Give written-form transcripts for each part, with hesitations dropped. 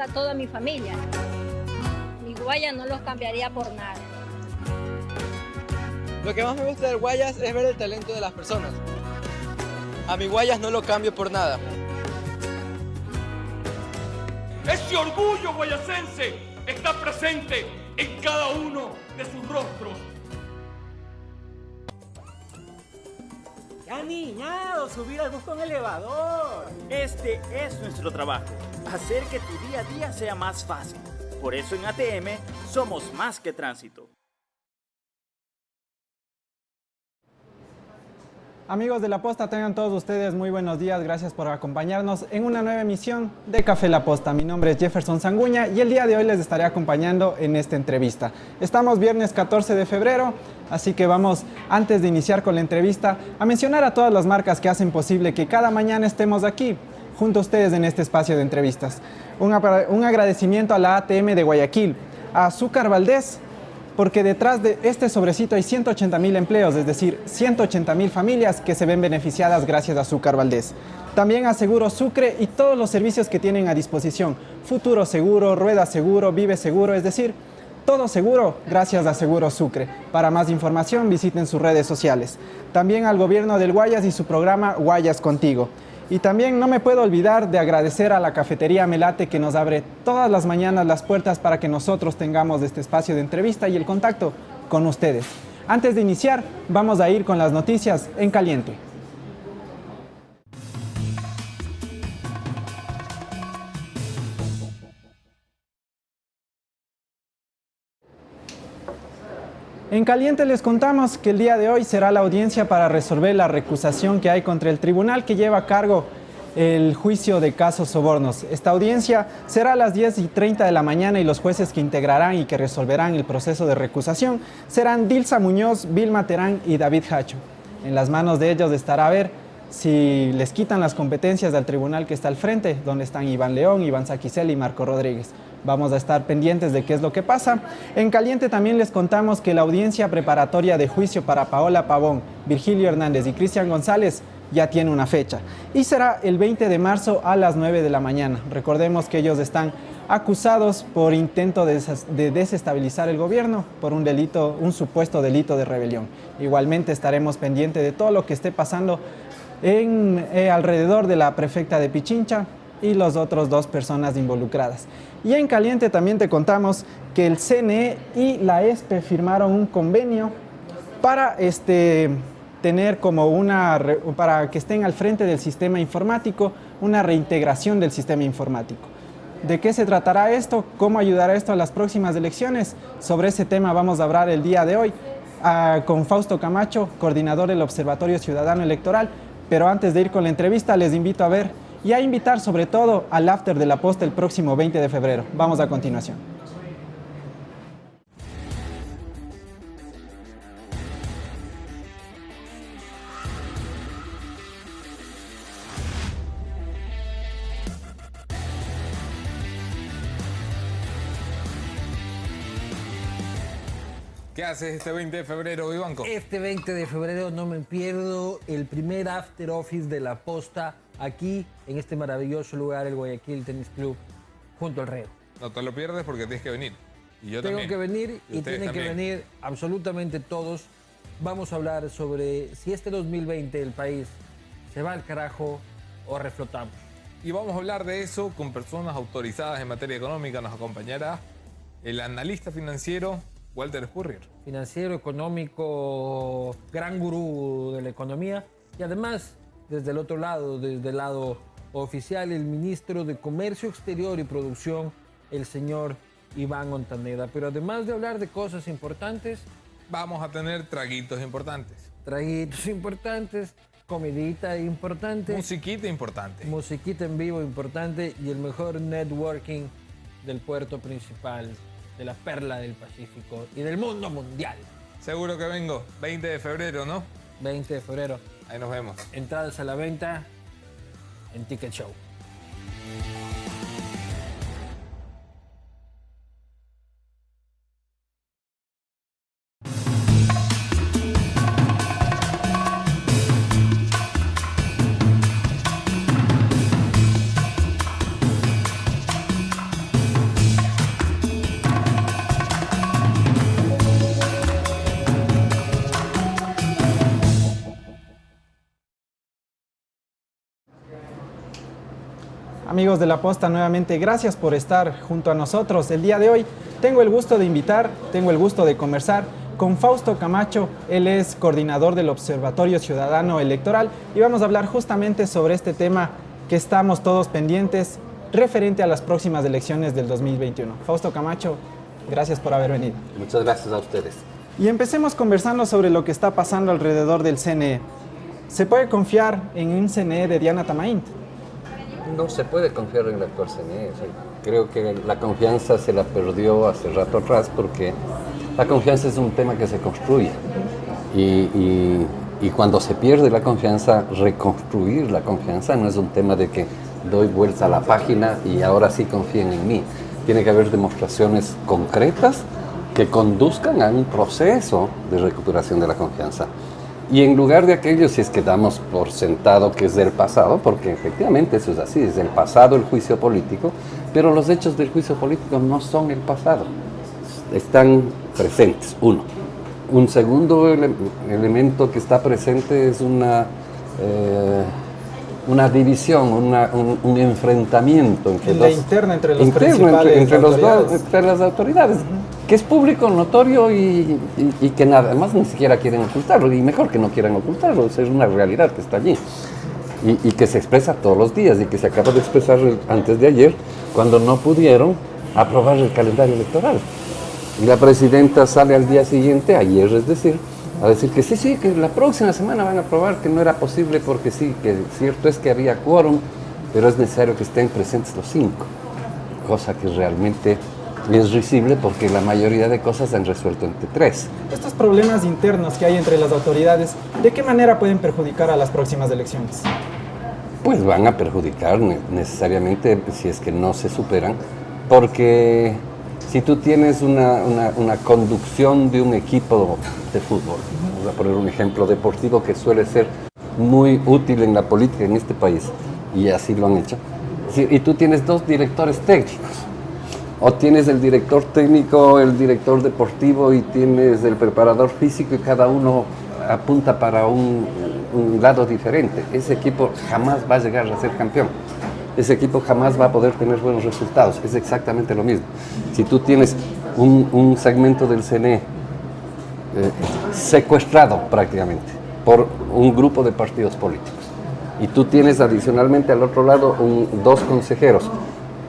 está toda mi familia. Mi Guayas no los cambiaría por nada. Lo que más me gusta del Guayas es ver el talento de las personas. A mi Guayas no lo cambio por nada. Ese orgullo guayasense está presente en cada uno de sus rostros. ¡Ya niñado! ¡Subir al bus con elevador! Este es nuestro trabajo. Hacer que tu día a día sea más fácil. Por eso en ATM somos más que tránsito. Amigos de La Posta, tengan todos ustedes muy buenos días. Gracias por acompañarnos en una nueva emisión de Café La Posta. Mi nombre es Jefferson Sanguña y el día de hoy les estaré acompañando en esta entrevista. Estamos viernes 14 de febrero, así que vamos, antes de iniciar con la entrevista, a mencionar a todas las marcas que hacen posible que cada mañana estemos aquí, junto a ustedes en este espacio de entrevistas. Un agradecimiento a la ATM de Guayaquil, a Azúcar Valdés, porque detrás de este sobrecito hay 180,000 empleos, es decir, 180,000 familias que se ven beneficiadas gracias a Azúcar Valdés. También a Seguro Sucre y todos los servicios que tienen a disposición. Futuro Seguro, Rueda Seguro, Vive Seguro, es decir, todo seguro gracias a Seguro Sucre. Para más información visiten sus redes sociales. También al gobierno del Guayas y su programa Guayas Contigo. Y también no me puedo olvidar de agradecer a la cafetería Melate que nos abre todas las mañanas las puertas para que nosotros tengamos este espacio de entrevista y el contacto con ustedes. Antes de iniciar, vamos a ir con las noticias en caliente. En caliente les contamos que el día de hoy será la audiencia para resolver la recusación que hay contra el tribunal que lleva a cargo el juicio de casos sobornos. Esta audiencia será a las 10:30 de la mañana y los jueces que integrarán y que resolverán el proceso de recusación serán Dilsa Muñoz, Vilma Terán y David Hacho. En las manos de ellos estará a ver si les quitan las competencias del tribunal que está al frente, donde están Iván León, Iván Saquicel y Marco Rodríguez. Vamos a estar pendientes de qué es lo que pasa. En caliente también les contamos que la audiencia preparatoria de juicio para Paola Pavón, Virgilio Hernández y Cristian González ya tiene una fecha y será el 20 de marzo a las 9 de la mañana. Recordemos que ellos están acusados por intento de desestabilizar el gobierno por un supuesto delito de rebelión. Igualmente estaremos pendientes de todo lo que esté pasando alrededor de la prefecta de Pichincha y los otros 2 personas involucradas. Y en caliente también te contamos que el CNE y la ESPE firmaron un convenio para tener para que estén al frente del sistema informático, una reintegración del sistema informático. ¿De qué se tratará esto? ¿Cómo ayudará esto a las próximas elecciones? Sobre ese tema vamos a hablar el día de hoy con Fausto Camacho, coordinador del Observatorio Ciudadano Electoral. Pero antes de ir con la entrevista, les invito a ver y a invitar sobre todo al after de La Posta el próximo 20 de febrero. Vamos a continuación. ¿Qué haces este 20 de febrero, Vivanco? Este 20 de febrero no me pierdo el primer after office de La Posta aquí en este maravilloso lugar, el Guayaquil Tennis Club, junto al Reo. No te lo pierdes porque tienes que venir. Y yo Tengo también. que venir y tienen también. que venir absolutamente todos. Vamos a hablar sobre si este 2020 el país se va al carajo o reflotamos. Y vamos a hablar de eso con personas autorizadas en materia económica. Nos acompañará el analista financiero Walter Spurrier. Financiero, económico, gran gurú de la economía y además, desde el otro lado, desde el lado oficial, el ministro de Comercio Exterior y Producción, el señor Iván Ontaneda. Pero además de hablar de cosas importantes, vamos a tener traguitos importantes. Traguitos importantes, comidita importante. Musiquita importante. Musiquita en vivo importante y el mejor networking del puerto principal, de la perla del Pacífico y del mundo mundial. Seguro que vengo. 20 de febrero, ¿no? 20 de febrero. Ahí nos vemos. Entradas a la venta en Ticket Show. Amigos de La Posta, nuevamente gracias por estar junto a nosotros. El día de hoy tengo el gusto de conversar con Fausto Camacho. Él es coordinador del Observatorio Ciudadano Electoral y vamos a hablar justamente sobre este tema que estamos todos pendientes referente a las próximas elecciones del 2021. Fausto Camacho, gracias por haber venido. Muchas gracias a ustedes. Y empecemos conversando sobre lo que está pasando alrededor del CNE. ¿Se puede confiar en un CNE de Diana Tamain? No se puede confiar en el actual CNE. O sea, creo que la confianza se la perdió hace rato atrás porque la confianza es un tema que se construye. Y cuando se pierde la confianza, reconstruir la confianza no es un tema de que doy vuelta a la página y ahora sí confíen en mí. Tiene que haber demostraciones concretas que conduzcan a un proceso de recuperación de la confianza. Y en lugar de aquello, si es que damos por sentado que es del pasado, porque efectivamente eso es así, es del pasado el juicio político, pero los hechos del juicio político no son el pasado, están presentes, uno. Un segundo elemento que está presente es una división, un enfrentamiento entre las autoridades, que es público, notorio y que nada más ni siquiera quieren ocultarlo, y mejor que no quieran ocultarlo, es una realidad que está allí y que se expresa todos los días y que se acaba de expresar antes de ayer cuando no pudieron aprobar el calendario electoral. Y la presidenta sale al día siguiente, ayer es decir, a decir que sí, que la próxima semana van a aprobar, que no era posible porque sí, que cierto es que había quórum, pero es necesario que estén presentes los 5, cosa que realmente es risible porque la mayoría de cosas se han resuelto entre 3. Estos problemas internos que hay entre las autoridades, ¿de qué manera pueden perjudicar a las próximas elecciones? Pues van a perjudicar necesariamente si es que no se superan, porque si tú tienes una conducción de un equipo de fútbol, vamos a poner un ejemplo deportivo que suele ser muy útil en la política en este país, y así lo han hecho, y tú tienes 2 directores técnicos, o tienes el director técnico, el director deportivo y tienes el preparador físico y cada uno apunta para un lado diferente. Ese equipo jamás va a llegar a ser campeón. Ese equipo jamás va a poder tener buenos resultados. Es exactamente lo mismo. Si tú tienes un segmento del CNE secuestrado prácticamente por un grupo de partidos políticos y tú tienes adicionalmente al otro lado 2 consejeros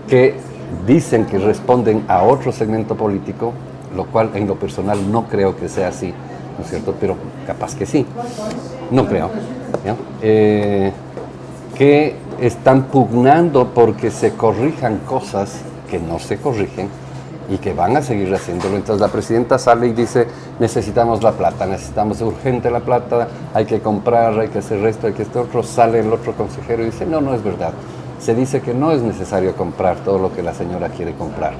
que dicen que responden a otro segmento político, lo cual en lo personal no creo que sea así, ¿no es cierto? Pero capaz que sí, no creo, ¿no? Que están pugnando porque se corrijan cosas que no se corrigen y que van a seguir haciéndolo. Entonces la presidenta sale y dice, necesitamos la plata, necesitamos urgente la plata, hay que comprar, hay que hacer esto, hay que esto otro. Sale el otro consejero y dice, no es verdad. Se dice que no es necesario comprar todo lo que la señora quiere comprar.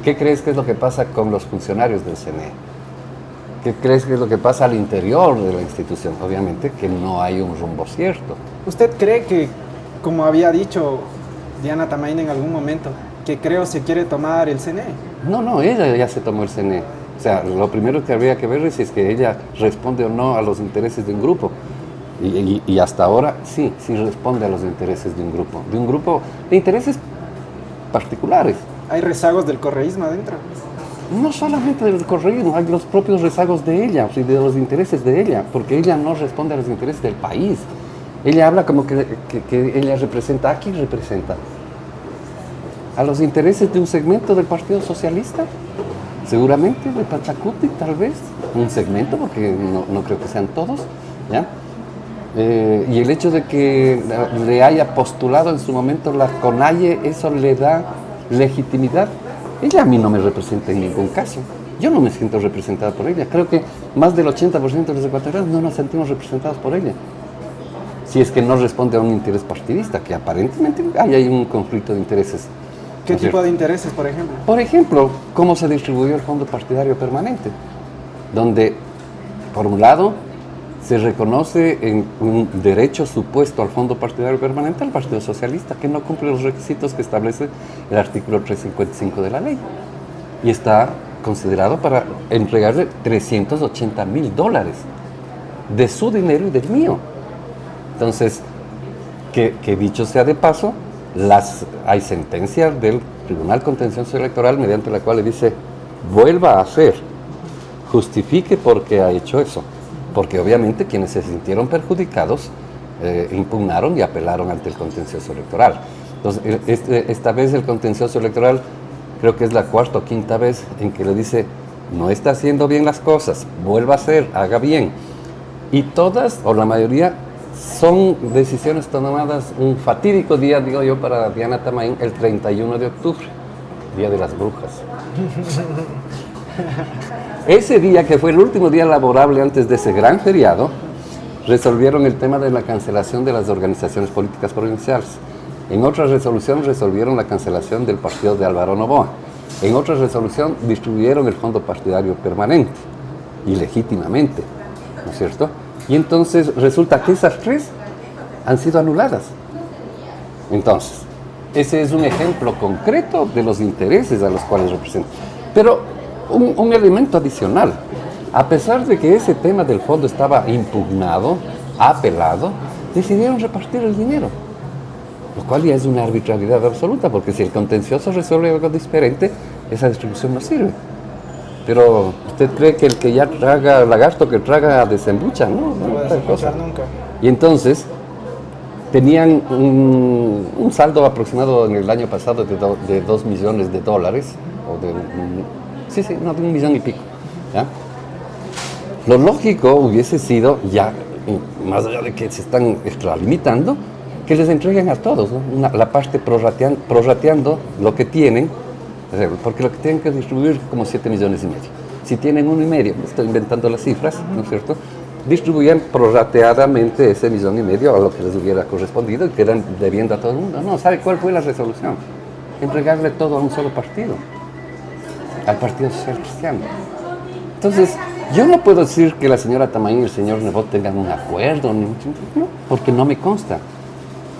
¿Qué crees que es lo que pasa con los funcionarios del CNE? ¿Qué crees que es lo que pasa al interior de la institución? Obviamente que no hay un rumbo cierto. ¿Usted cree que, como había dicho Diana Tamain en algún momento, que se quiere tomar el CNE? No, ella ya se tomó el CNE. O sea, lo primero que habría que ver es si es que ella responde o no a los intereses de un grupo. Y hasta ahora sí responde a los intereses de un grupo de intereses particulares. ¿Hay rezagos del correísmo adentro? No solamente del correísmo, hay los propios rezagos de ella, o sea, de los intereses de ella, porque ella no responde a los intereses del país. Ella habla como que ella representa, ¿a quién representa? ¿A los intereses de un segmento del Partido Socialista? Seguramente, de Pachacuti tal vez, un segmento, porque no creo que sean todos, ¿ya? Y el hecho de que le haya postulado en su momento la CONAIE, eso le da legitimidad. Ella a mí no me representa en ningún caso. Yo no me siento representada por ella. Creo que más del 80% de los ecuatorianos no nos sentimos representados por ella. Si es que no responde a un interés partidista, que aparentemente hay un conflicto de intereses. ¿Qué tipo de intereses, por ejemplo? Por ejemplo, cómo se distribuyó el Fondo Partidario Permanente, donde, por un lado, se reconoce en un derecho supuesto al Fondo Partidario Permanente al Partido Socialista, que no cumple los requisitos que establece el artículo 355 de la ley. Y está considerado para entregarle $380,000 de su dinero y del mío. Entonces, que dicho sea de paso, hay sentencia del Tribunal Contencioso Electoral mediante la cual le dice, vuelva a hacer, justifique por qué ha hecho eso. Porque obviamente quienes se sintieron perjudicados impugnaron y apelaron ante el contencioso electoral. Entonces, esta vez el contencioso electoral, creo que es la cuarta o quinta vez en que le dice, no está haciendo bien las cosas, vuelva a hacer, haga bien. Y todas, o la mayoría, son decisiones tomadas un fatídico día, digo yo, para Diana Tamaín, el 31 de octubre, Día de las Brujas. Ese día, que fue el último día laborable antes de ese gran feriado, resolvieron el tema de la cancelación de las organizaciones políticas provinciales. En otra resolución resolvieron la cancelación del partido de Álvaro Noboa. En otra resolución distribuyeron el fondo partidario permanente, ilegítimamente, ¿no es cierto? Y entonces resulta que esas tres han sido anuladas. Entonces, ese es un ejemplo concreto de los intereses a los cuales representan. Pero un elemento adicional, a pesar de que ese tema del fondo estaba impugnado, apelado, decidieron repartir el dinero, lo cual ya es una arbitrariedad absoluta, porque si el contencioso resuelve algo diferente, esa distribución no sirve. Pero usted cree que el que ya traga lagarto, que traga desembucha, ¿no? No puede desembuchar nunca. Y entonces tenían un saldo aproximado en el año pasado de 2 millones de dólares, o de de 1 millón y pico, ¿ya? Lo lógico hubiese sido, ya, más allá de que se están extralimitando, que les entreguen a todos, ¿no? La parte prorrateando lo que tienen, porque lo que tienen que distribuir es como 7 millones y medio. Si tienen 1,5, estoy inventando las cifras, ¿no es cierto?, distribuían prorrateadamente ese 1,5 millones a lo que les hubiera correspondido y quedan debiendo a todo el mundo. No, ¿sabe cuál fue la resolución? Entregarle todo a un solo partido, al Partido Social Cristiano. Entonces, yo no puedo decir que la señora Tamaín y el señor Nebot tengan un acuerdo, no, porque no me consta.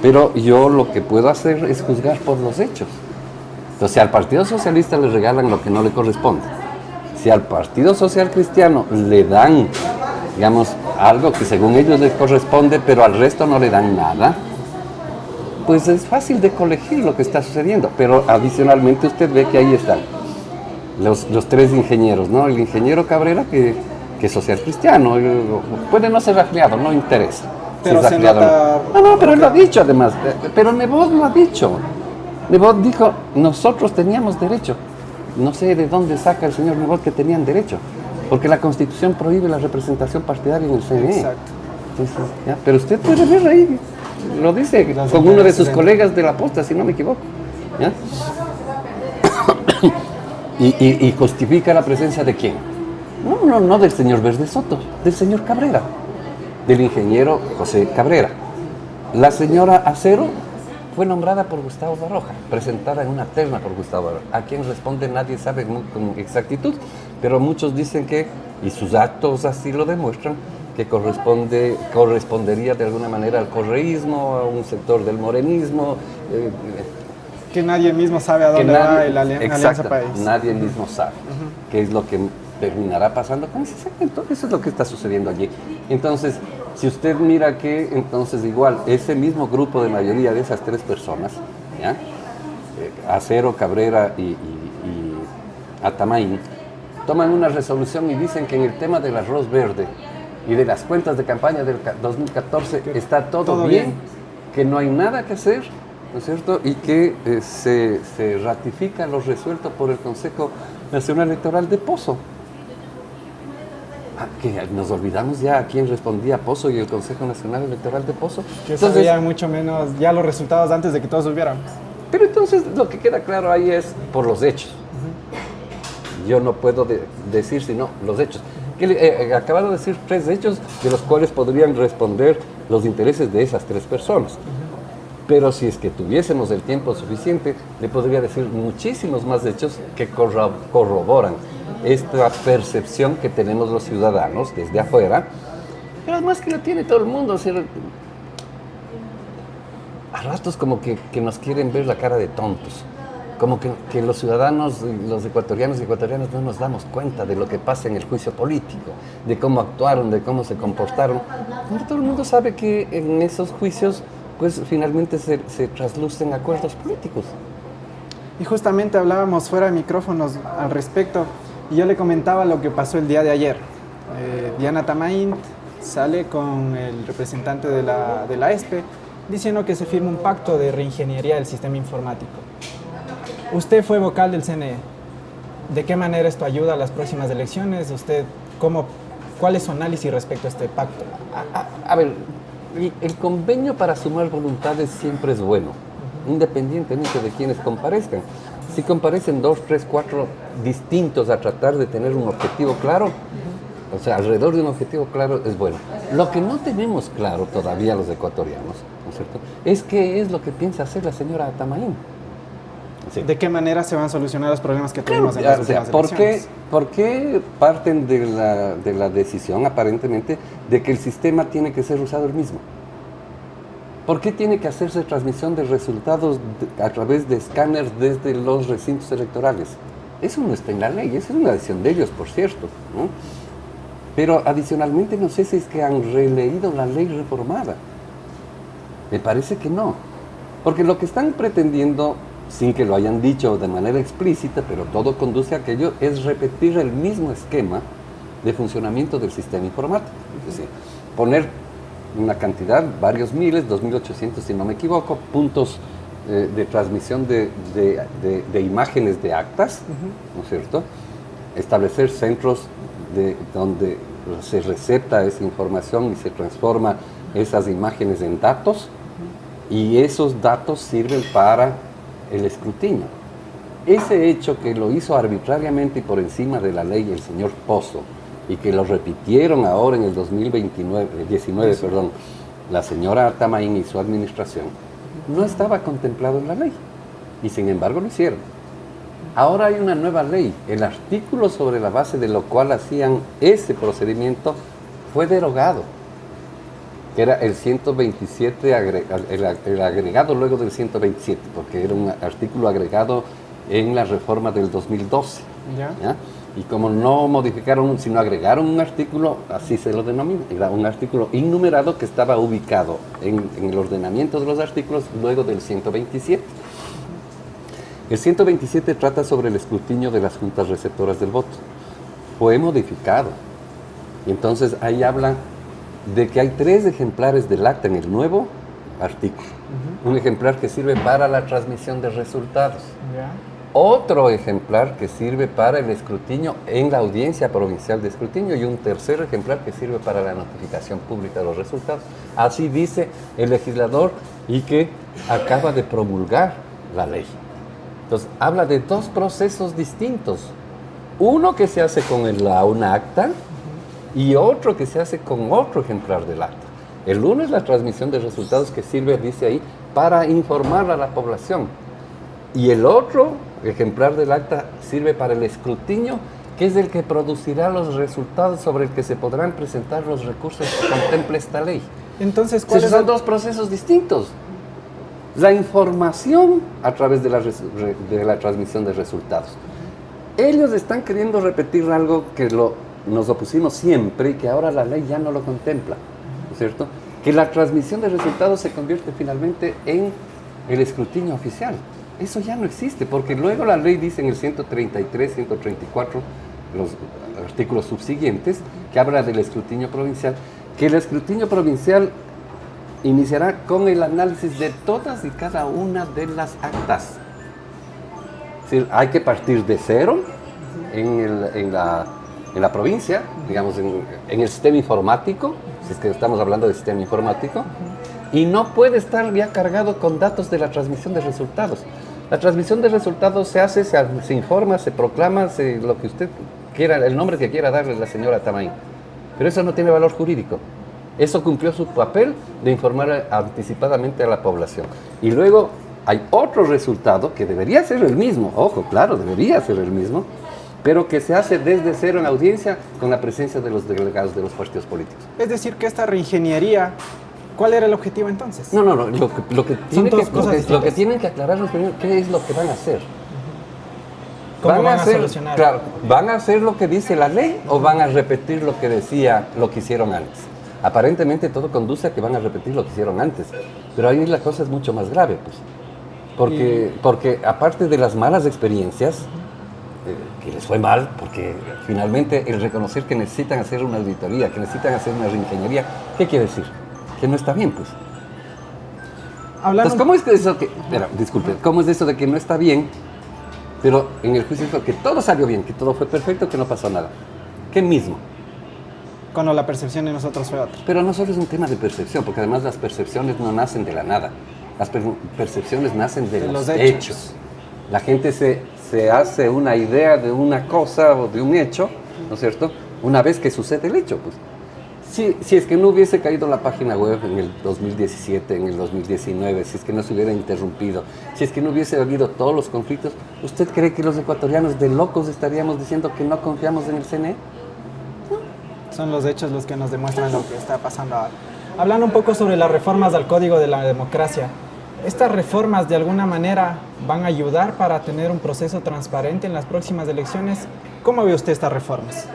Pero yo lo que puedo hacer es juzgar por los hechos. Entonces, si al Partido Socialista le regalan lo que no le corresponde, si al Partido Social Cristiano le dan, digamos, algo que según ellos les corresponde, pero al resto no le dan nada, pues es fácil de colegir lo que está sucediendo. Pero adicionalmente usted ve que ahí están los tres ingenieros, ¿no? El ingeniero Cabrera, que es social cristiano, puede no ser afiliado, no interesa. Pero si es se afiliado, nota... no, pero él lo ha dicho además, pero Nebot lo ha dicho. Nebot dijo, nosotros teníamos derecho. No sé de dónde saca el señor Nebot que tenían derecho, porque la Constitución prohíbe la representación partidaria en el CNE. Exacto. Entonces, ¿ya? Pero usted puede ver ahí, lo dice con uno de sus colegas de la posta, si no me equivoco, ¿ya? Y justifica la presencia de quién. No del señor Verde Soto, del señor Cabrera, del ingeniero José Cabrera. La señora Acero fue nombrada por Gustavo Baroja, presentada en una terna por Gustavo Baroja. A quién responde nadie sabe con exactitud, pero muchos dicen que, y sus actos así lo demuestran, que correspondería de alguna manera al correísmo, a un sector del morenismo. Que nadie mismo sabe a dónde va el Alianza País. Nadie mismo sabe qué es lo que terminará pasando con ese segmento. Eso es lo que está sucediendo allí. Entonces, si usted mira que, entonces igual, ese mismo grupo de mayoría de esas tres personas, ¿ya? Acero, Cabrera y Atamaín, toman una resolución y dicen que en el tema del arroz verde y de las cuentas de campaña del 2014 está todo bien, que no hay nada que hacer, ¿no es cierto? Y que se ratifica lo resuelto por el Consejo Nacional Electoral de Pozo. Que nos olvidamos ya a quién respondía Pozo y el Consejo Nacional Electoral de Pozo. Que sabían mucho menos ya los resultados antes de que todos supiéramos. Pero entonces lo que queda claro ahí es por los hechos. Yo no puedo decir sino los hechos. Acabo de decir 3 hechos de los cuales podrían responder los intereses de esas 3 personas. Pero si es que tuviésemos el tiempo suficiente, le podría decir muchísimos más hechos que corroboran esta percepción que tenemos los ciudadanos desde afuera, pero además que lo tiene todo el mundo. O sea, a ratos como que nos quieren ver la cara de tontos, como que los ciudadanos, los ecuatorianos y ecuatorianas no nos damos cuenta de lo que pasa en el juicio político, de cómo actuaron, de cómo se comportaron. Todo el mundo sabe que en esos juicios después finalmente se traslucen acuerdos políticos. Y justamente hablábamos fuera de micrófonos al respecto, y yo le comentaba lo que pasó el día de ayer. Diana Tamain sale con el representante de la ESPE diciendo que se firma un pacto de reingeniería del sistema informático. Usted fue vocal del CNE. ¿De qué manera esto ayuda a las próximas elecciones? ¿Cuál es su análisis respecto a este pacto? A ver, el convenio para sumar voluntades siempre es bueno, independientemente de quienes comparezcan. Si comparecen 2, 3, 4 distintos a tratar de tener un objetivo claro, o sea, alrededor de un objetivo claro es bueno. Lo que no tenemos claro todavía los ecuatorianos, ¿no es cierto?, es qué es lo que piensa hacer la señora Tamain. Sí. ¿De qué manera se van a solucionar los problemas que tuvimos en las últimas elecciones? ¿Por qué parten de la decisión, aparentemente, de que el sistema tiene que ser usado el mismo? ¿Por qué tiene que hacerse transmisión de resultados a través de escáneres desde los recintos electorales? Eso no está en la ley, esa es una decisión de ellos, por cierto, ¿no? Pero adicionalmente no sé si es que han releído la ley reformada. Me parece que no. Porque lo que están pretendiendo, sin que lo hayan dicho de manera explícita, pero todo conduce a aquello, es repetir el mismo esquema de funcionamiento del sistema informático. Es decir, poner una cantidad, varios miles, 2.800 si no me equivoco, puntos de transmisión de imágenes de actas, ¿no es cierto? Establecer centros donde se recepta esa información y se transforma esas imágenes en datos, y esos datos sirven para el escrutinio. Ese hecho que lo hizo arbitrariamente y por encima de la ley el señor Pozo, y que lo repitieron ahora en el 2019, la señora Tamain y su administración, no estaba contemplado en la ley, y sin embargo lo hicieron. Ahora hay una nueva ley. El artículo sobre la base de lo cual hacían ese procedimiento fue derogado, que era el 127, el agregado luego del 127, porque era un artículo agregado en la reforma del 2012. ¿Ya? Y como no modificaron, sino agregaron un artículo, así se lo denomina, era un artículo innumerado que estaba ubicado en el ordenamiento de los artículos luego del 127. El 127 trata sobre el escrutinio de las juntas receptoras del voto. Fue modificado. Y entonces ahí habla de que hay 3 ejemplares del acta en el nuevo artículo. Un ejemplar que sirve para la transmisión de resultados. Otro ejemplar que sirve para el escrutinio en la audiencia provincial de escrutinio, y un tercer ejemplar que sirve para la notificación pública de los resultados. Así dice el legislador, y que acaba de promulgar la ley. Entonces, habla de 2 procesos distintos. Uno que se hace con una acta y otro que se hace con otro ejemplar del acta. El uno es la transmisión de resultados que sirve, dice ahí, para informar a la población. Y el otro ejemplar del acta sirve para el escrutinio, que es el que producirá los resultados sobre el que se podrán presentar los recursos que contempla esta ley. Entonces, ¿cuáles son 2 procesos distintos? La información a través de la transmisión de resultados. Ellos están queriendo repetir algo que nos opusimos siempre y que ahora la ley ya no lo contempla, ¿no es cierto? Que la transmisión de resultados se convierte finalmente en el escrutinio oficial. Eso ya no existe, porque luego la ley dice en el 133, 134, los artículos subsiguientes, que habla del escrutinio provincial, que el escrutinio provincial iniciará con el análisis de todas y cada una de las actas. Es decir, hay que partir de cero en la provincia, digamos, en el sistema informático, si es que estamos hablando de sistema informático, y no puede estar ya cargado con datos de la transmisión de resultados. La transmisión de resultados se hace, se informa, se proclama, lo que usted quiera, el nombre que quiera darle a la señora Tamain, pero eso no tiene valor jurídico. Eso cumplió su papel de informar anticipadamente a la población. Y luego hay otro resultado que debería ser el mismo, ojo, claro, debería ser el mismo, pero que se hace desde cero en la audiencia con la presencia de los delegados de los partidos políticos. Es decir, que esta reingeniería, ¿cuál era el objetivo entonces? No, lo que tienen que aclararnos primero, ¿qué es lo que van a hacer? ¿Cómo van a solucionar? Claro, ¿van a hacer lo que dice la ley o van a repetir lo que hicieron antes? Aparentemente todo conduce a que van a repetir lo que hicieron antes, pero ahí la cosa es mucho más grave, pues. Porque aparte de las malas experiencias, que les fue mal, porque finalmente el reconocer que necesitan hacer una auditoría, que necesitan hacer una reingeniería, ¿qué quiere decir? Que no está bien, pues. Entonces, ¿cómo es eso que... disculpe, ¿cómo es eso de que no está bien, pero en el juicio dijo que todo salió bien, que todo fue perfecto, que no pasó nada? ¿Qué mismo? Cuando la percepción de nosotros fue otra. Pero no solo es un tema de percepción, porque además las percepciones no nacen de la nada. Las percepciones nacen de los hechos. La gente se hace una idea de una cosa o de un hecho, ¿no es cierto? Una vez que sucede el hecho, pues. Si es que no hubiese caído la página web en el 2017, en el 2019, si es que no se hubiera interrumpido, si es que no hubiese habido todos los conflictos, ¿usted cree que los ecuatorianos de locos estaríamos diciendo que no confiamos en el CNE? Son los hechos los que nos demuestran lo que está pasando ahora. Hablando un poco sobre las reformas al Código de la Democracia, ¿estas reformas de alguna manera van a ayudar para tener un proceso transparente en las próximas elecciones? ¿Cómo ve usted estas reformas?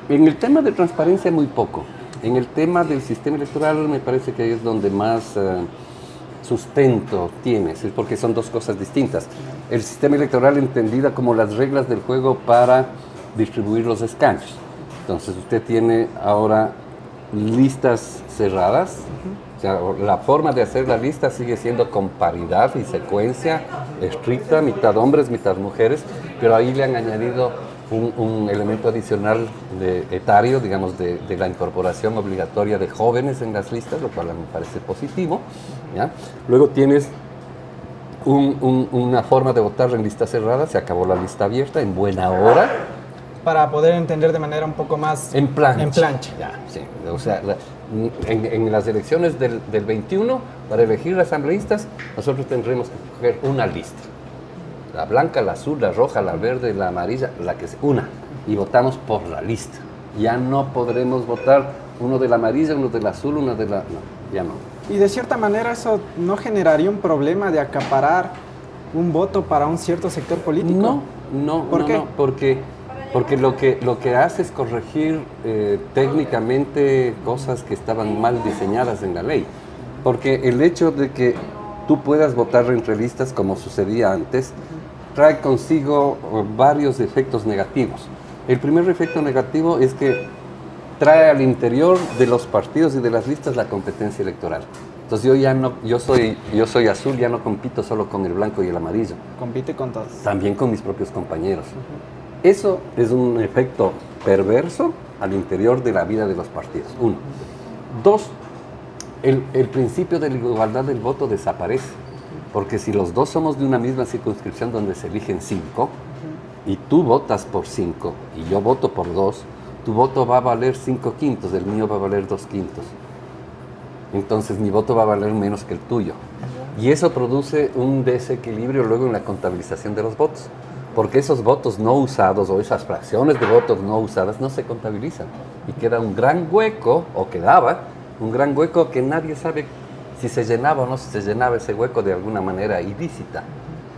En el tema de transparencia muy poco. En el tema del sistema electoral me parece que ahí es donde más sustento tiene, ¿sí? Porque son dos cosas distintas. El sistema electoral entendida como las reglas del juego para distribuir los escaños. Entonces usted tiene ahora listas cerradas, o sea, la forma de hacer la lista sigue siendo con paridad y secuencia estricta, mitad hombres, mitad mujeres, pero ahí le han añadido un elemento adicional etario, digamos, de la incorporación obligatoria de jóvenes en las listas, lo cual me parece positivo, ¿ya? Luego tienes una forma de votar en lista cerrada, se acabó la lista abierta en buena hora. Para poder entender de manera un poco más... En plancha. En plancha. Ya, sí. O sea, en las elecciones del 21, para elegir asambleístas, nosotros tendremos que coger una lista. La blanca, la azul, la roja, la verde, la amarilla, la que sea, una. Y votamos por la lista. Ya no podremos votar uno de la amarilla, uno de la azul, uno de la... No, ya no. Y de cierta manera eso no generaría un problema de acaparar un voto para un cierto sector político. No. ¿Por qué? No, porque lo que hace es corregir técnicamente cosas que estaban mal diseñadas en la ley. Porque el hecho de que tú puedas votar entre listas como sucedía antes, trae consigo varios efectos negativos. El primer efecto negativo es que trae al interior de los partidos y de las listas la competencia electoral. Entonces yo soy azul, ya no compito solo con el blanco y el amarillo. Compite con todos. También con mis propios compañeros. Eso es un efecto perverso al interior de la vida de los partidos. Uno. Dos, el principio de la igualdad del voto desaparece. Porque si los dos somos de una misma circunscripción donde se eligen 5, y tú votas por 5 y yo voto por 2, tu voto va a valer 5/5, el mío va a valer 2/5. Entonces mi voto va a valer menos que el tuyo. Y eso produce un desequilibrio luego en la contabilización de los votos. Porque esos votos no usados o esas fracciones de votos no usadas no se contabilizan. Y queda un gran hueco, o quedaba, un gran hueco que nadie sabe si se llenaba o no se llenaba ese hueco de alguna manera ilícita.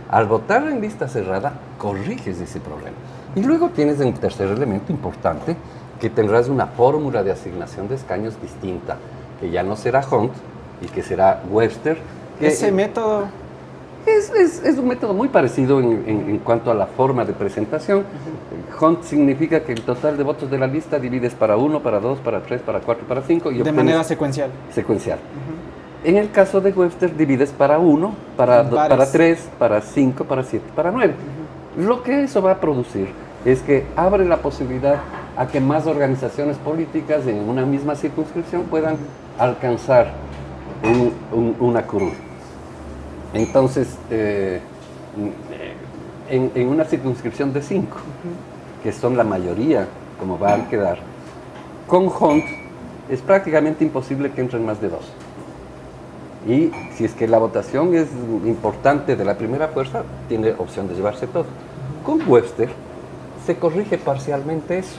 Al votar en lista cerrada, corriges ese problema. Y luego tienes un tercer elemento importante, que tendrás una fórmula de asignación de escaños distinta, que ya no será Hunt y que será Webster. Ese método... Es un método muy parecido en cuanto a la forma de presentación. Hunt significa que el total de votos de la lista divides para 1, para 2, para 3, para 4, para 5. Y de manera secuencial. Secuencial. En el caso de Webster divides para 1, para 3, para 5, para 7, para 9. Lo que eso va a producir es que abre la posibilidad a que más organizaciones políticas en una misma circunscripción puedan alcanzar una curul. Entonces, en una circunscripción de 5, que son la mayoría, como va a quedar, con Hunt es prácticamente imposible que entren más de 2. Y si es que la votación es importante de la primera fuerza, tiene opción de llevarse todo. Con Webster se corrige parcialmente eso.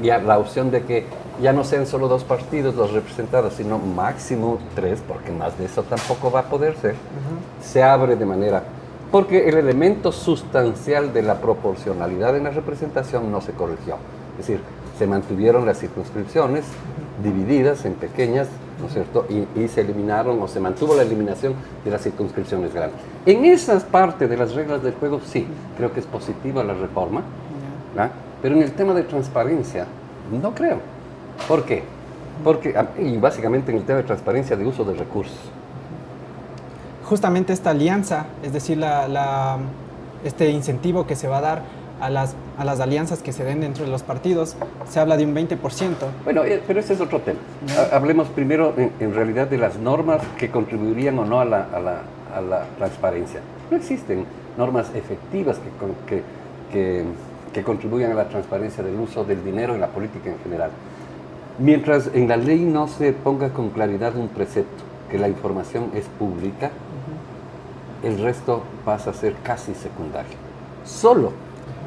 Ya la opción de que ya no sean solo 2 partidos los representados, sino máximo 3, porque más de eso tampoco va a poder ser, se abre de manera... Porque el elemento sustancial de la proporcionalidad en la representación no se corrigió. Es decir, se mantuvieron las circunscripciones divididas en pequeñas, ¿no es cierto? Y se eliminaron o se mantuvo la eliminación de las circunscripciones grandes. En esas partes de las reglas del juego, sí, creo que es positiva la reforma, ¿verdad? Pero en el tema de transparencia, no creo. ¿Por qué? Porque, y básicamente en el tema de transparencia de uso de recursos. Justamente esta alianza, es decir, este incentivo que se va a dar a las alianzas que se den dentro de los partidos, se habla de un 20%. Bueno, pero ese es otro tema. Hablemos primero en realidad de las normas que contribuirían o no a la transparencia. No existen normas efectivas que contribuyan a la transparencia del uso del dinero en la política en general. Mientras en la ley no se ponga con claridad un precepto, que la información es pública, el resto pasa a ser casi secundario. Solo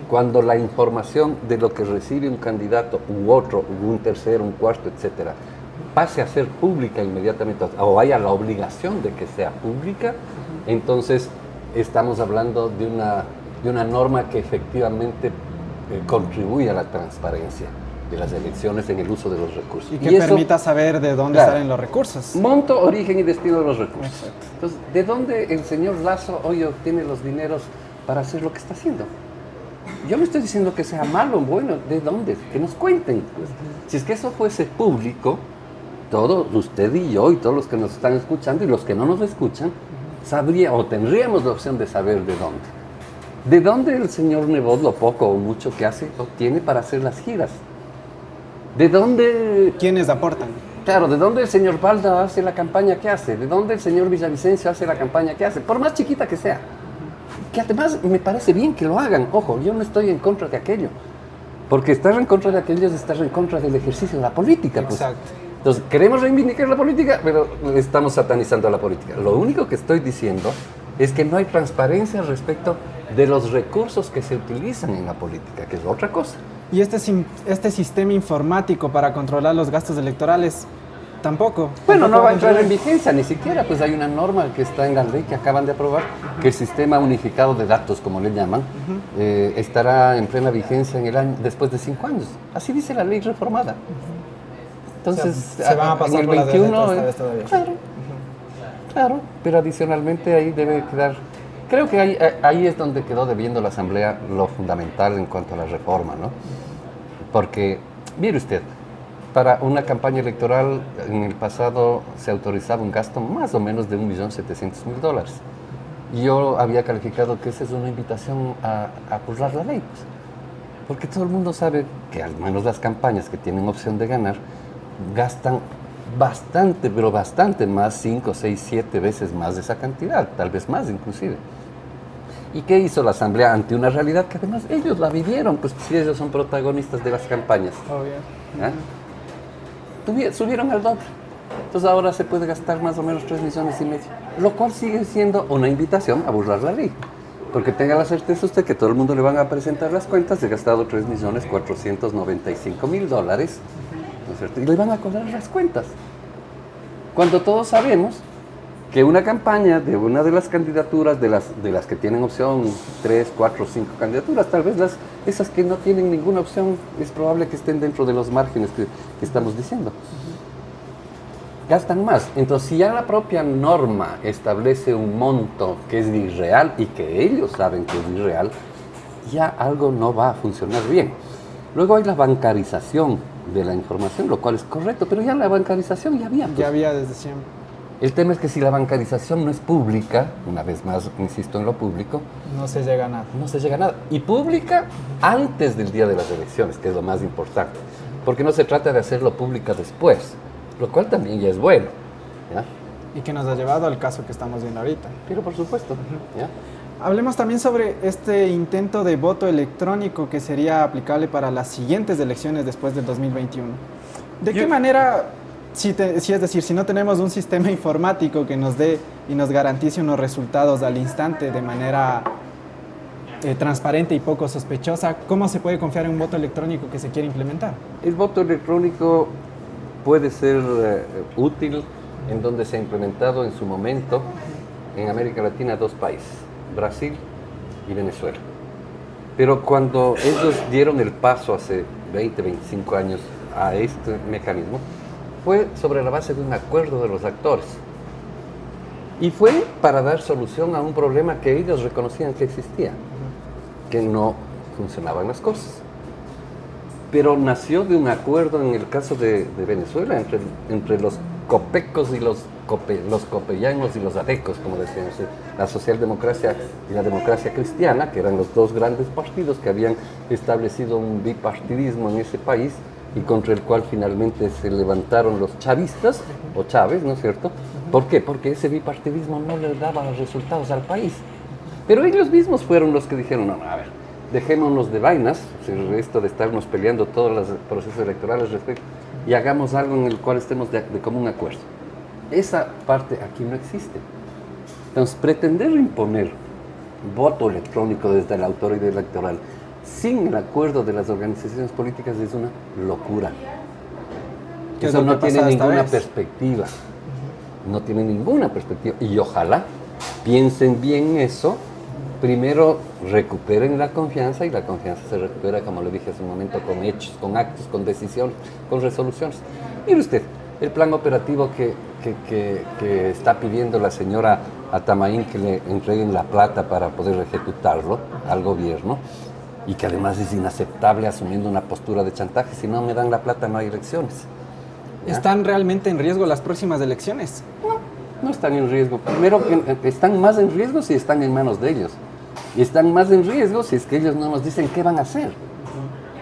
cuando la información de lo que recibe un candidato u otro, un tercero, un cuarto, etcétera, pase a ser pública inmediatamente, o haya la obligación de que sea pública, entonces estamos hablando de una norma que efectivamente contribuye a la transparencia de las elecciones en el uso de los recursos. Y que permita saber de dónde salen los recursos. Monto, origen y destino de los recursos. Exacto. Entonces, ¿de dónde el señor Lasso hoy obtiene los dineros para hacer lo que está haciendo? Yo no estoy diciendo que sea malo o bueno, ¿de dónde? Que nos cuenten. Pues. Si es que eso fuese público, todos, usted y yo y todos los que nos están escuchando y los que no nos escuchan, sabría o tendríamos la opción de saber de dónde. ¿De dónde el señor Nebot, lo poco o mucho que hace, obtiene para hacer las giras? ¿De dónde? ¿Quiénes aportan? Claro, ¿de dónde el señor Balda hace la campaña que hace? ¿De dónde el señor Villavicencio hace la campaña que hace? Por más chiquita que sea. Que además me parece bien que lo hagan. Ojo, yo no estoy en contra de aquello. Porque estar en contra de aquello es estar en contra del ejercicio de la política. Pues. Exacto. Entonces, queremos reivindicar la política, pero estamos satanizando a la política. Lo único que estoy diciendo es que no hay transparencia respecto de los recursos que se utilizan en la política, que es otra cosa. Y este sistema informático para controlar los gastos electorales, tampoco. Bueno, no va a entrar en vigencia, ni siquiera, pues hay una norma que está en la ley que acaban de aprobar, que el sistema unificado de datos, como le llaman, estará en plena vigencia en el año, después de 5 años. Así dice la ley reformada. Entonces, o sea, se van a pasar en el por 21, esta vez todavía. Claro, claro, pero adicionalmente ahí debe quedar. Creo que ahí es donde quedó debiendo la Asamblea lo fundamental en cuanto a la reforma, ¿no? Porque, mire usted, para una campaña electoral en el pasado se autorizaba un gasto más o menos de $1.700.000. Y yo había calificado que esa es una invitación a burlar la ley, pues. Porque todo el mundo sabe que al menos las campañas que tienen opción de ganar gastan bastante, pero bastante más, 5, 6, 7 veces más de esa cantidad, tal vez más inclusive. ¿Y qué hizo la Asamblea ante una realidad que además ellos la vivieron? Pues si ellos son protagonistas de las campañas. ¿Ah? Subieron al doble. Entonces ahora se puede gastar más o menos 3,5 millones. Lo cual sigue siendo una invitación a burlar la ley. Porque tenga la certeza usted que todo el mundo le van a presentar las cuentas. He gastado $3,495,000, ¿no es cierto? Y le van a cobrar las cuentas. Cuando todos sabemos que una campaña de una de las candidaturas, de las que tienen opción 3, 4, 5 candidaturas, tal vez esas que no tienen ninguna opción, es probable que estén dentro de los márgenes que estamos diciendo. Gastan más. Entonces, si ya la propia norma establece un monto que es irreal y que ellos saben que es irreal, ya algo no va a funcionar bien. Luego hay la bancarización de la información, lo cual es correcto, pero ya la bancarización ya había. Pues. Ya había desde siempre. El tema es que si la bancarización no es pública, una vez más insisto en lo público, no se llega a nada. No se llega a nada. Y pública antes del día de las elecciones, que es lo más importante. Porque no se trata de hacerlo pública después, lo cual también ya es bueno. ¿Ya? Y que nos ha llevado al caso que estamos viendo ahorita. Pero por supuesto. ¿Ya? Hablemos también sobre este intento de voto electrónico que sería aplicable para las siguientes elecciones después del 2021. ¿De qué manera, es decir, si no tenemos un sistema informático que nos dé y nos garantice unos resultados al instante de manera transparente y poco sospechosa, ¿cómo se puede confiar en un voto electrónico que se quiere implementar? El voto electrónico puede ser útil en donde se ha implementado en su momento en América Latina 2 países, Brasil y Venezuela. Pero cuando ellos dieron el paso hace 20, 25 años a este mecanismo, fue sobre la base de un acuerdo de los actores. Y fue para dar solución a un problema que ellos reconocían que existía, que no funcionaban las cosas. Pero nació de un acuerdo en el caso de Venezuela entre los copecos y los copellanos y los adecos, como decían, la socialdemocracia y la democracia cristiana, que eran los dos grandes partidos que habían establecido un bipartidismo en ese país y contra el cual finalmente se levantaron los chavistas, o Chávez, ¿no es cierto? ¿Por qué? Porque ese bipartidismo no le daba resultados al país. Pero ellos mismos fueron los que dijeron, no, a ver, dejémonos de vainas, esto de estarnos peleando todos los procesos electorales y hagamos algo en el cual estemos de común acuerdo. Esa parte aquí no existe. Entonces, pretender imponer voto electrónico desde la autoridad electoral sin el acuerdo de las organizaciones políticas es una locura. Eso no tiene ninguna perspectiva. No tiene ninguna perspectiva. Y ojalá piensen bien eso. Primero recuperen la confianza, y la confianza se recupera, como le dije hace un momento, con hechos, con actos, con decisiones, con resoluciones. Mire usted, el plan operativo que está pidiendo la señora Atamaín que le entreguen la plata para poder ejecutarlo al gobierno, y que además es inaceptable asumiendo una postura de chantaje. Si no me dan la plata no hay elecciones. ¿Ya? ¿Están realmente en riesgo las próximas elecciones? No están en riesgo. Primero, están más en riesgo si están en manos de ellos. Y están más en riesgo si es que ellos no nos dicen qué van a hacer.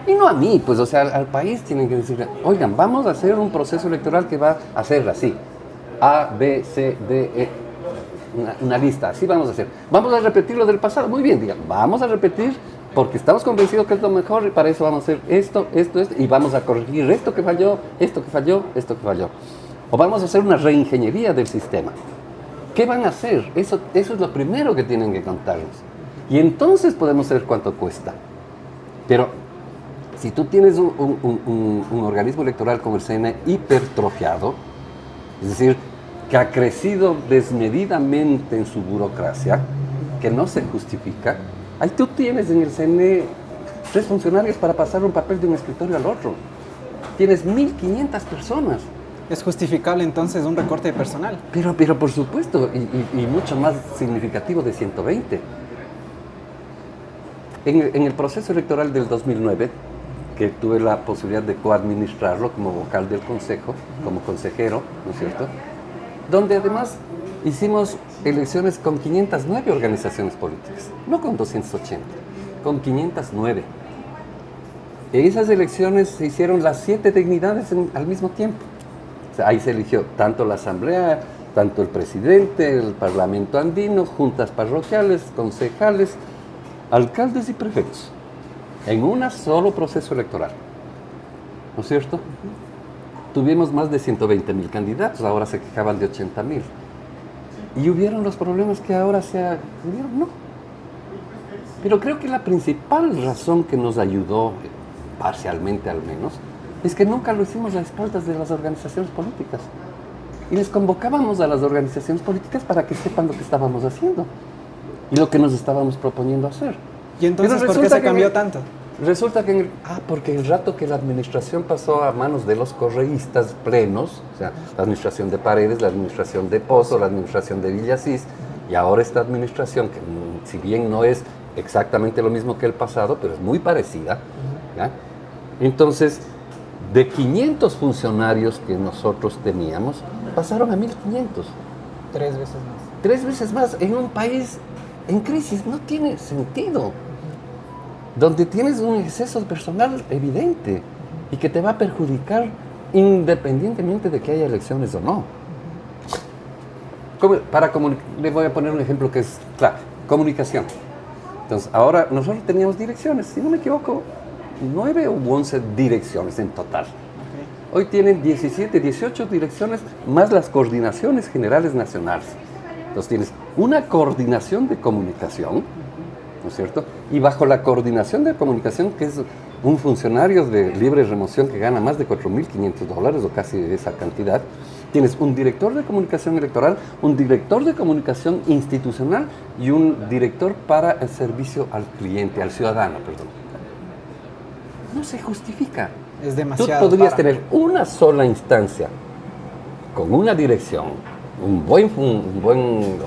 Y no a mí, pues, o sea, al país tienen que decirle, oigan, vamos a hacer un proceso electoral que va a ser así. A, B, C, D, E. Una lista, así vamos a hacer. Vamos a repetir lo del pasado. Muy bien, digan, vamos a repetir porque estamos convencidos que es lo mejor y para eso vamos a hacer esto, y vamos a corregir esto que falló, esto que falló, esto que falló. O vamos a hacer una reingeniería del sistema. ¿Qué van a hacer? Eso es lo primero que tienen que contarnos. Y entonces podemos saber cuánto cuesta. Pero si tú tienes un organismo electoral como el CNE hipertrofiado, es decir, que ha crecido desmedidamente en su burocracia, que no se justifica, ahí tú tienes en el CNE 3 funcionarios para pasar un papel de un escritorio al otro. Tienes 1.500 personas. ¿Es justificable entonces un recorte de personal? Pero por supuesto, y mucho más significativo de 120. En el proceso electoral del 2009, que tuve la posibilidad de coadministrarlo como vocal del Consejo, como consejero, ¿no es cierto? Donde además hicimos elecciones con 509 organizaciones políticas, no con 280, con 509. En esas elecciones se hicieron las 7 dignidades al mismo tiempo. O sea, ahí se eligió tanto la asamblea, tanto el presidente, el parlamento andino, juntas parroquiales, concejales, alcaldes y prefectos, en un solo proceso electoral, ¿no es cierto? Tuvimos más de 120.000 candidatos, ahora se quejaban de 80.000. ¿Y hubieron los problemas que ahora hubieron? No. Pero creo que la principal razón que nos ayudó, parcialmente al menos, es que nunca lo hicimos a espaldas de las organizaciones políticas. Y les convocábamos a las organizaciones políticas para que sepan lo que estábamos haciendo y lo que nos estábamos proponiendo hacer. ¿Y entonces por qué se cambió tanto? Resulta que porque el rato que la administración pasó a manos de los correístas plenos, o sea, la administración de Paredes, la administración de Pozo, la administración de Villasís, y ahora esta administración, que si bien no es exactamente lo mismo que el pasado, pero es muy parecida, ¿ya? Entonces, de 500 funcionarios que nosotros teníamos, pasaron a 1.500. 3 veces más. 3 veces más en un país en crisis. No tiene sentido. Donde tienes un exceso personal evidente y que te va a perjudicar independientemente de que haya elecciones o no. Le voy a poner un ejemplo que es claro, comunicación. Entonces, ahora nosotros teníamos direcciones, si no me equivoco, 9 u 11 direcciones en total. Hoy tienen 17, 18 direcciones más las coordinaciones generales nacionales. Entonces tienes una coordinación de comunicación, ¿no es cierto? Y bajo la coordinación de comunicación, que es un funcionario de libre remoción que gana más de $4.500 o casi esa cantidad, tienes un director de comunicación electoral, un director de comunicación institucional y un director para el servicio al cliente, al ciudadano, perdón. No se justifica. Es demasiado. Tú podrías tener una sola instancia con una dirección, un buen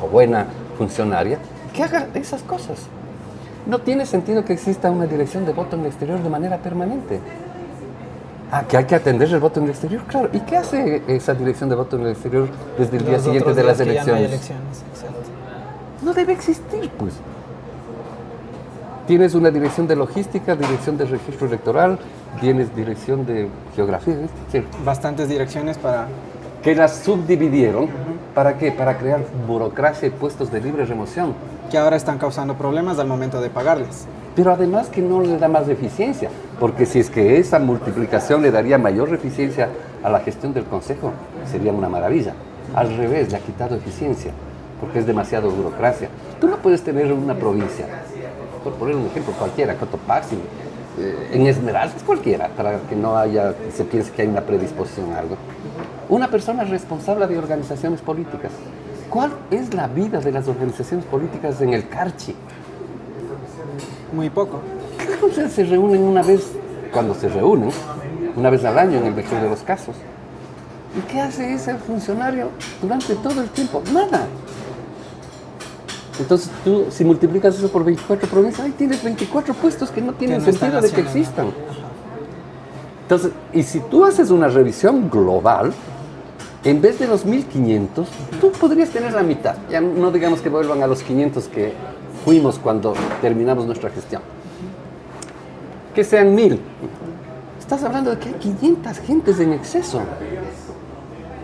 o buena funcionaria, que haga esas cosas. No tiene sentido que exista una dirección de voto en el exterior de manera permanente. Que hay que atender el voto en el exterior, claro. ¿Y qué hace esa dirección de voto en el exterior desde el día siguiente de las elecciones? No debe existir, pues. Tienes una dirección de logística, dirección de registro electoral, tienes dirección de geografía, ¿sí? Bastantes direcciones para... Que las subdividieron, ¿para qué? Para crear burocracia y puestos de libre remoción. Que ahora están causando problemas al momento de pagarles. Pero además que no le da más eficiencia, porque si es que esa multiplicación le daría mayor eficiencia a la gestión del Consejo, sería una maravilla. Al revés, le ha quitado eficiencia, porque es demasiado burocracia. Tú no puedes tener una provincia, por poner un ejemplo cualquiera, Cotopaxi, en Esmeraldas, cualquiera, para que no haya, se piense que hay una predisposición a algo. Una persona responsable de organizaciones políticas. ¿Cuál es la vida de las organizaciones políticas en el Carchi? Muy poco. O sea, se reúnen una vez, cuando se reúnen, una vez al año en el mejor de los casos. ¿Y qué hace ese funcionario durante todo el tiempo? Nada. Entonces tú, si multiplicas eso por 24 provincias, ahí tienes 24 puestos que no tienen sentido de que existan. Entonces, y si tú haces una revisión global, en vez de los 1.500, tú podrías tener la mitad. Ya no digamos que vuelvan a los 500 que fuimos cuando terminamos nuestra gestión. Que sean 1.000. Estás hablando de que hay 500 gentes en exceso.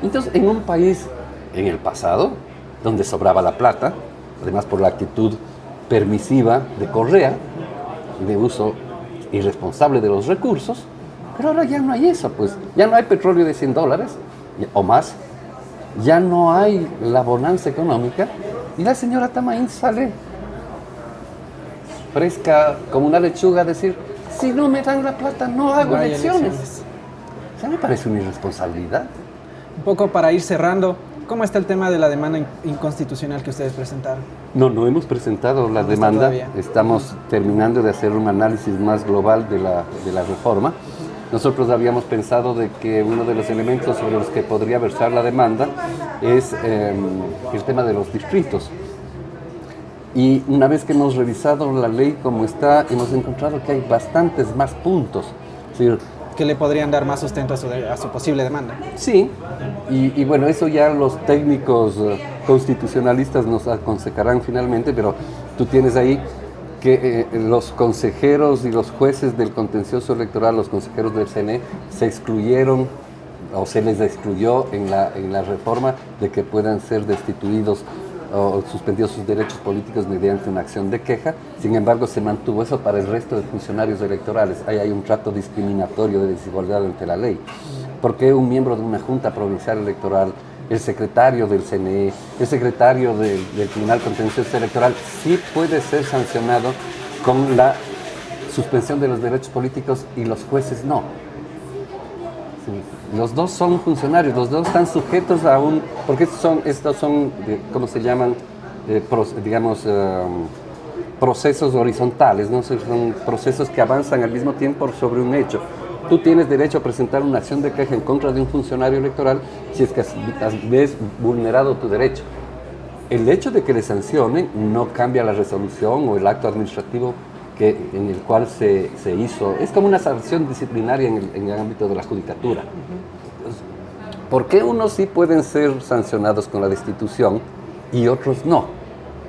Entonces, en un país, en el pasado, donde sobraba la plata, además por la actitud permisiva de Correa, de uso irresponsable de los recursos, pero ahora ya no hay eso, pues. Ya no hay petróleo de $100 o más, ya no hay la bonanza económica, y la señora Tamaín sale fresca como una lechuga a decir, si no me dan la plata no hago elecciones. O sea, me parece una irresponsabilidad. Un poco para ir cerrando, ¿cómo está el tema de la demanda inconstitucional que ustedes presentaron? No hemos presentado la demanda, estamos terminando de hacer un análisis más global de la reforma. Nosotros habíamos pensado de que uno de los elementos sobre los que podría versar la demanda es el tema de los distritos. Y una vez que hemos revisado la ley como está, hemos encontrado que hay bastantes más puntos. Es decir, que le podrían dar más sustento a su posible demanda. Sí, y bueno, eso ya los técnicos constitucionalistas nos aconsejarán finalmente, pero tú tienes ahí que los consejeros y los jueces del contencioso electoral, los consejeros del CNE, se excluyeron o se les excluyó en la reforma de que puedan ser destituidos o suspendidos sus derechos políticos mediante una acción de queja. Sin embargo, se mantuvo eso para el resto de funcionarios electorales. Ahí hay un trato discriminatorio de desigualdad ante la ley. Porque un miembro de una junta provincial electoral, el secretario del CNE, el secretario del Tribunal Contencioso Electoral, sí puede ser sancionado con la suspensión de los derechos políticos y los jueces no? Sí. Los dos son funcionarios, los dos están sujetos a un... Porque estos son ¿cómo se llaman? Procesos horizontales, ¿no? Son procesos que avanzan al mismo tiempo sobre un hecho. Tú tienes derecho a presentar una acción de queja en contra de un funcionario electoral si es que ves vulnerado tu derecho. El hecho de que le sancionen no cambia la resolución o el acto administrativo en el cual se hizo. Es como una sanción disciplinaria en el ámbito de la judicatura. ¿Por qué unos sí pueden ser sancionados con la destitución y otros no?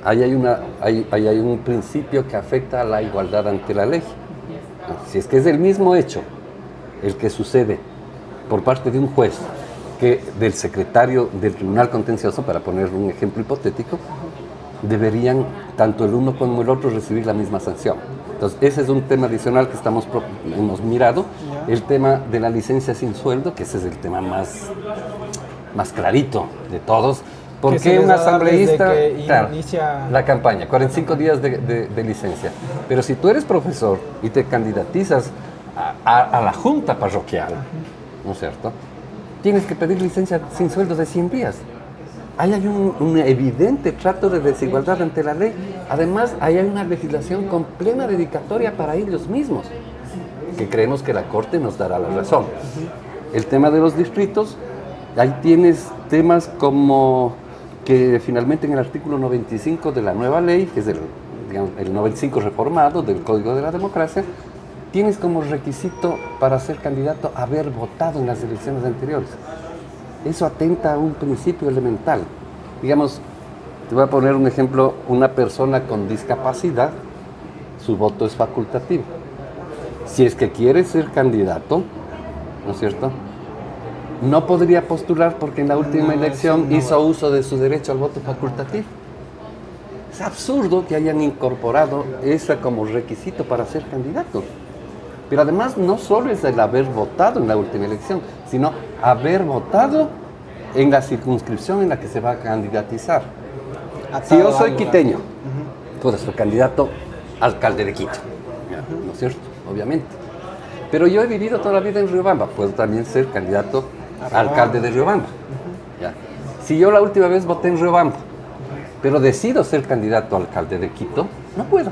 Ahí hay un principio que afecta a la igualdad ante la ley. Si es que es el mismo hecho el que sucede por parte de un juez que del secretario del Tribunal Contencioso, para poner un ejemplo hipotético, deberían tanto el uno como el otro recibir la misma sanción. Entonces, ese es un tema adicional que hemos mirado. El tema de la licencia sin sueldo, que ese es el tema más clarito de todos. ¿Por qué un asambleísta inicia la campaña? 45 días de licencia. Pero si tú eres profesor y te candidatizas a la junta parroquial, ¿no es cierto? Tienes que pedir licencia sin sueldo de 100 días. Ahí hay un evidente trato de desigualdad ante la ley. Además, ahí hay una legislación con plena dedicatoria para ellos mismos, que creemos que la Corte nos dará la razón. El tema de los distritos, Ahí tienes temas como que finalmente en el artículo 95 de la nueva ley, que es digamos, el 95 reformado del Código de la Democracia, tienes como requisito para ser candidato haber votado en las elecciones anteriores. Eso atenta a un principio elemental. Digamos, te voy a poner un ejemplo, una persona con discapacidad, su voto es facultativo. Si es que quiere ser candidato, ¿no es cierto?, no podría postular porque en la última elección hizo uso de su derecho al voto facultativo. Es absurdo que hayan incorporado eso como requisito para ser candidato. Pero además no solo es el haber votado en la última elección, sino haber votado en la circunscripción en la que se va a candidatizar. Si yo soy quiteño, puedo ser candidato a alcalde de Quito, ¿no es cierto? Obviamente. Pero yo he vivido toda la vida en Riobamba, puedo también ser candidato a alcalde de Riobamba. ¿Ya? Si yo la última vez voté en Riobamba, pero decido ser candidato a alcalde de Quito, no puedo.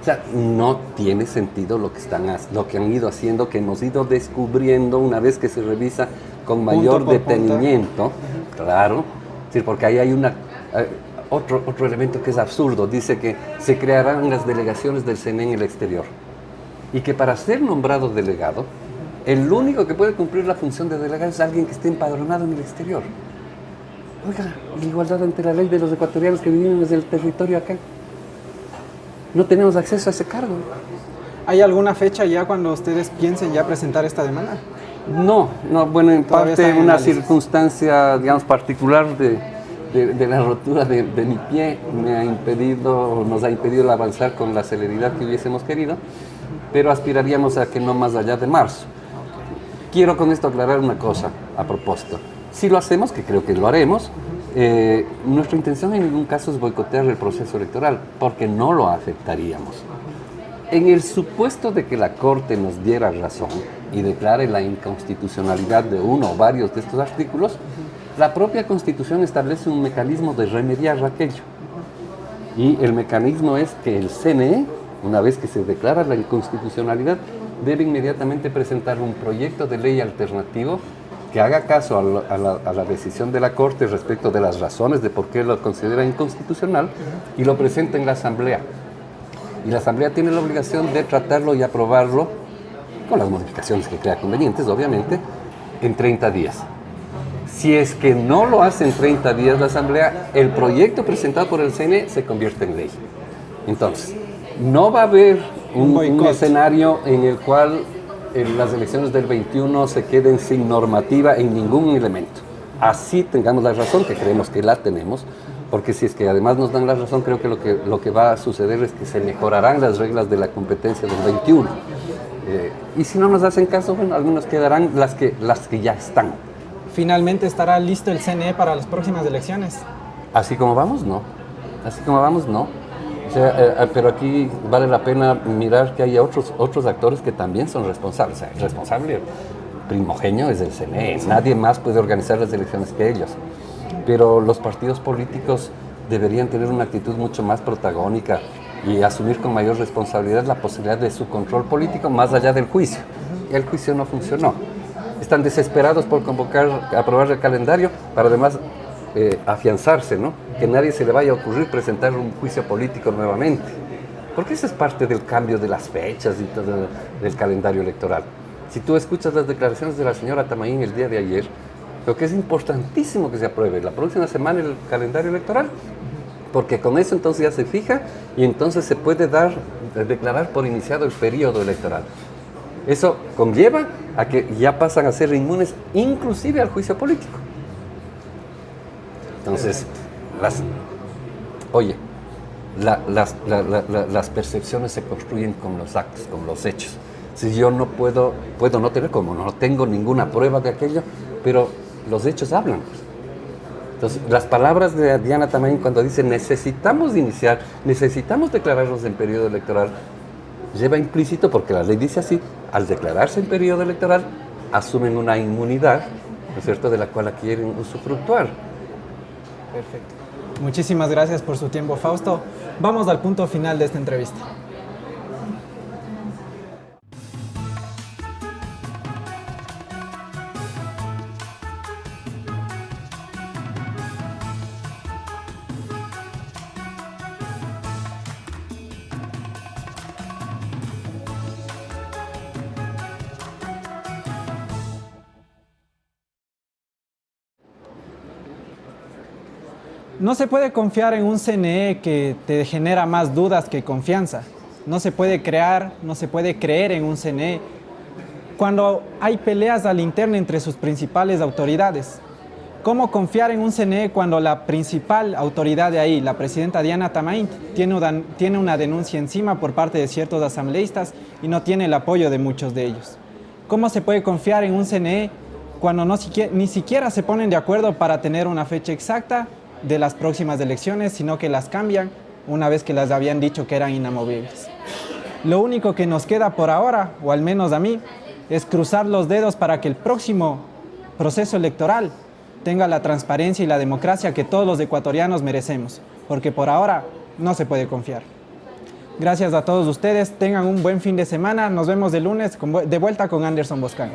O sea, no tiene sentido lo que han ido haciendo, que hemos ido descubriendo una vez que se revisa con mayor detenimiento. Claro, sí, porque ahí hay otro elemento que es absurdo. Dice que se crearán las delegaciones del CNE en el exterior y que para ser nombrado delegado, el único que puede cumplir la función de delegado es alguien que esté empadronado en el exterior. Oiga, igualdad ante la ley de los ecuatorianos que vivimos desde el territorio acá. No tenemos acceso a ese cargo. ¿Hay alguna fecha ya cuando ustedes piensen ya presentar esta demanda? No, bueno, en parte una circunstancia, digamos, particular de la rotura de mi pie nos ha impedido avanzar con la celeridad que hubiésemos querido, pero aspiraríamos a que no más allá de marzo. Quiero con esto aclarar una cosa a propósito. Si lo hacemos, que creo que lo haremos, nuestra intención en ningún caso es boicotear el proceso electoral, porque no lo aceptaríamos. En el supuesto de que la Corte nos diera razón y declare la inconstitucionalidad de uno o varios de estos artículos, la propia Constitución establece un mecanismo de remediar aquello. Y el mecanismo es que el CNE, una vez que se declara la inconstitucionalidad, debe inmediatamente presentar un proyecto de ley alternativo que haga caso a la decisión de la Corte respecto de las razones de por qué lo considera inconstitucional y lo presenta en la Asamblea. Y la Asamblea tiene la obligación de tratarlo y aprobarlo, con las modificaciones que crea convenientes, obviamente, en 30 días. Si es que no lo hace en 30 días la Asamblea, el proyecto presentado por el CNE se convierte en ley. Entonces, no va a haber un escenario en el cual las elecciones del 21 se queden sin normativa en ningún elemento. Así tengamos la razón, que creemos que la tenemos, porque si es que además nos dan la razón, creo que lo que va a suceder es que se mejorarán las reglas de la competencia del 21. Y si no nos hacen caso, bueno, al menos quedarán las que ya están. ¿Finalmente estará listo el CNE para las próximas elecciones? Así como vamos, no. Así como vamos, no. O sea, pero aquí vale la pena mirar que hay otros actores que también son responsables. O sea, el responsable primogenio es el CNE. Nadie más puede organizar las elecciones que ellos. Pero los partidos políticos deberían tener una actitud mucho más protagónica y asumir con mayor responsabilidad la posibilidad de su control político más allá del juicio. Y el juicio no funcionó. Están desesperados por aprobar el calendario para además afianzarse, ¿no? Que nadie se le vaya a ocurrir presentar un juicio político nuevamente. Porque eso es parte del cambio de las fechas y todo del calendario electoral. Si tú escuchas las declaraciones de la señora Tamaín el día de ayer, lo que es importantísimo que se apruebe la próxima semana el calendario electoral, porque con eso entonces ya se fija y entonces se puede declarar por iniciado el periodo electoral. Eso conlleva a que ya pasan a ser inmunes inclusive al juicio político. Entonces, las percepciones se construyen con los actos, con los hechos. Si yo no puedo no tener, como no tengo ninguna prueba de aquello, pero los hechos hablan. Entonces, las palabras de Diana también cuando dice necesitamos declararnos en periodo electoral, lleva implícito, porque la ley dice así, al declararse en periodo electoral, asumen una inmunidad, ¿no es cierto?, de la cual quieren usufructuar. Perfecto. Muchísimas gracias por su tiempo, Fausto. Vamos al punto final de esta entrevista. No se puede confiar en un CNE que te genera más dudas que confianza. No se puede creer en un CNE cuando hay peleas al interno entre sus principales autoridades. ¿Cómo confiar en un CNE cuando la principal autoridad de ahí, la presidenta Diana Tamain, tiene una denuncia encima por parte de ciertos asambleístas y no tiene el apoyo de muchos de ellos? ¿Cómo se puede confiar en un CNE cuando ni siquiera se ponen de acuerdo para tener una fecha exacta de las próximas elecciones, sino que las cambian una vez que las habían dicho que eran inamovibles? Lo único que nos queda por ahora, o al menos a mí, es cruzar los dedos para que el próximo proceso electoral tenga la transparencia y la democracia que todos los ecuatorianos merecemos, porque por ahora no se puede confiar. Gracias a todos ustedes, tengan un buen fin de semana, nos vemos el lunes de vuelta con Anderson Boscan.